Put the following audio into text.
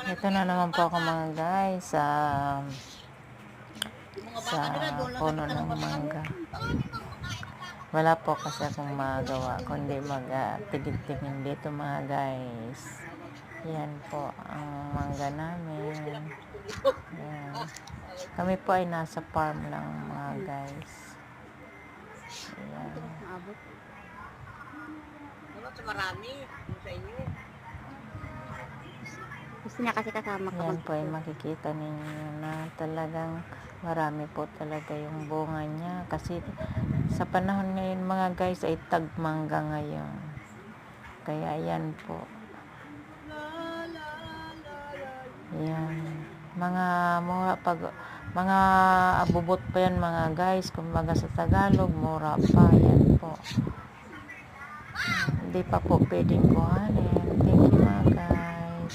Ito na naman po ako mga guys sa puno ng mangga. Wala po kasi akong magawa kundi tigid-tingin dito mga guys. Yan po ang mangga namin. Yan. Kami po ay nasa farm lang mga guys. Yan. Marami sa inyo. Gusto niya kasi kasama ka. Yan po ay makikita ninyo na talagang marami po talaga yung bunga niya. Kasi sa panahon ngayon mga guys ay tagmangga ngayon. Kaya yan po. Yan. Mga abubot pa yan mga guys. Kumbaga sa Tagalog, mura pa. Yan po. Hindi pa po pwedeng kuhanin. Thank you mga guys.